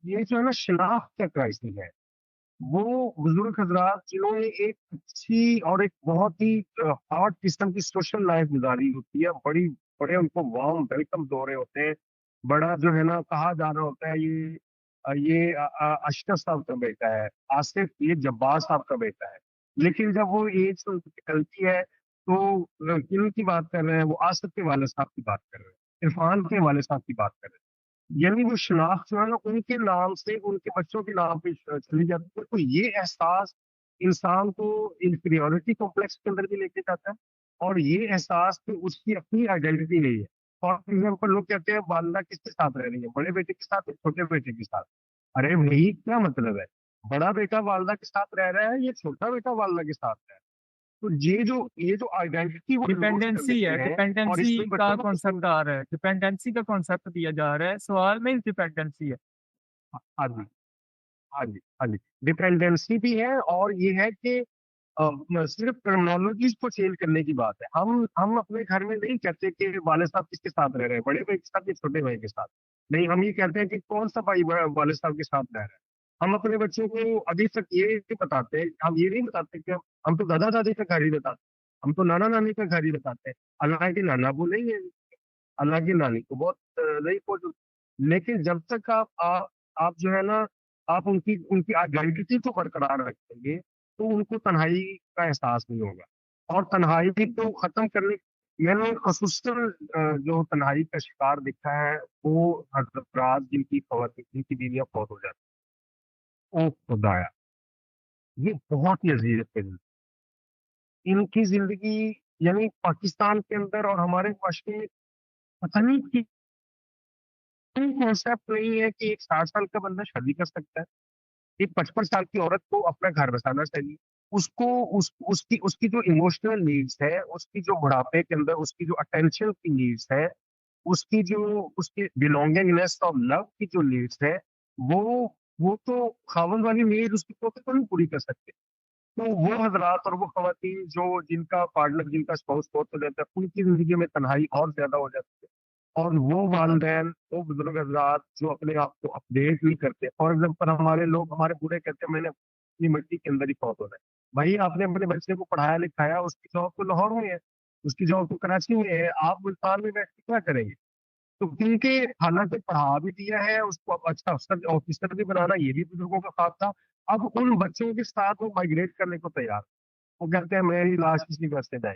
ये जो है ना शनाख्त का क्राइसिस है। वो बुजुर्ग हजरात जिन्होंने एक अच्छी और एक बहुत ही हार्ड किस्म की सोशल लाइफ गुजारी होती है, बड़ी बड़े उनको वार्म वेलकम दो रहे होते हैं, बड़ा जो है ना कहा जा रहा होता है ये अशरफ साहब का बेटा है, आसिफ ये जब्बार साहब का बेटा है। लेकिन जब वो एज निकलती है तो किन की बात कर रहे हैं, वो आसिफ के वाले साहब की बात कर रहे हैं, इरफान के वाले साहब की बात कर रहे हैं। यानी वो शनाख्त जो है ना उनके नाम से उनके बच्चों के नाम पे चली जाती है, तो ये एहसास इंसान को इंफीरियोरिटी कॉम्प्लेक्स के अंदर भी लेके जाता है। और ये एहसास कि उसकी अपनी आइडेंटिटी नहीं है। फॉर एग्जाम्पल लोग कहते हैं वालदा किसके साथ रह रही है, बड़े बेटे के साथ या छोटे बेटे के साथ। अरे भाई क्या मतलब है, बड़ा बेटा वालदा के साथ रह रहा है, ये छोटा बेटा वालदा के साथ रह रहा है। तो ये जो आइडेंटिटी वो लूज कर डिपेंडेंसी है, देते हैं। और डिपेंडेंसी इसमें का बच्चों को कॉन्सेप्ट आ रहा है, डिपेंडेंसी का कॉन्सेप्ट दिया जा रहा है, सवाल में डिपेंडेंसी है। हाँ जी, हाँ जी, हाँ जी, डिपेंडेंसी भी है। और ये है कि सिर्फ टर्मिनोलॉजीज को चेंज करने की बात है। हम अपने घर में नहीं कहते कि वाले साहब किसके साथ रह रहे हैं, बड़े भाई के साथ या छोटे भाई के साथ। नहीं, हम ये कहते हैं कि कौन सा भाई वाले साहब के साथ रह रहा है। हम अपने बच्चों को अभी तक ये बताते हैं, हम ये नहीं बताते कि हम तो दादा दादी का घर ही बताते हैं, हम तो नाना नानी का घर ही बताते हैं। हालांकि नाना बोलेंगे, हालांकि नानी को बहुत नहीं पहुंच। लेकिन जब तक आप जो है ना आप उनकी उनकी आइडेंटिटी को बरकरार रखेंगे तो उनको तन्हाई का एहसास नहीं होगा। और तन्हाई को खत्म करने, मैंने खसूसन जो तन्हाई का शिकार देखा है वो हजरात जिनकी खवातीन जिनकी बीवियां फौत हो जाती हैं। ओ खुदाया, ये बहुत ही अजीज है। इनकी जिंदगी यानी पाकिस्तान के अंदर और हमारे माशरे में पता नहीं कि कॉन्सेप्ट नहीं है कि एक 60 साल का बंदा शादी कर सकता है, एक 55 साल की औरत को अपना घर बसाना चाहिए। उसको उसकी जो इमोशनल नीड्स है, उसकी जो बुढ़ापे के अंदर उसकी जो अटेंशन की नीड्स है, उसकी जो उसकी बिलोंगिंगनेस और लव की जो नीड्स है, वो वो तो खावंद वाली नीड उसकी पोते तो नहीं पूरी कर सकते। तो वो हजरात और वो खवातीन जो जिनका पार्टनर जिनका स्पाउस बहुत हो जाता है, उनकी जिंदगी में तन्हाई और ज्यादा हो जाती है। और वो वालदैन वो बुजुर्ग हजरात जो अपने आप को अपडेट नहीं करते। फॉर एग्जाम्पल हमारे लोग हमारे बूढ़े कहते हैं मैंने अपनी मिट्टी के अंदर ही फौत होना है। भाई आपने अपने बच्चे को पढ़ाया लिखाया, उसकी जॉब तो लाहौर में है, उसकी जॉब तो कराची में है, आप मुल्तान में बैठ के क्या करेंगे। तो क्योंकि हालांकि पढ़ा भी दिया है उसको, अब अच्छा अफसर ऑफिसर भी बनाना ये भी बुजुर्गों का ख्वाब था। अब उन बच्चों के साथ वो माइग्रेट करने को तैयार। वो कहते हैं मेरी लाश किसी घर से जाए।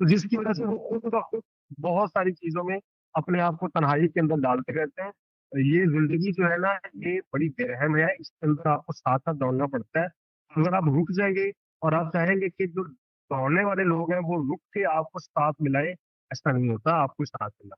तो जिसकी वजह से वो खुद ब खुद बहुत सारी चीजों में अपने आप को तन्हाई के अंदर डालते रहते हैं। ये जिंदगी जो है ना ये बड़ी बेरहम है, इसके अंदर आपको साथ साथ दौड़ना पड़ता है। अगर आप रुक जाएंगे और आप चाहेंगे कि जो दौड़ने वाले लोग हैं वो रुक के आपको साथ मिलाए, ऐसा नहीं होता, आपको साथ मिला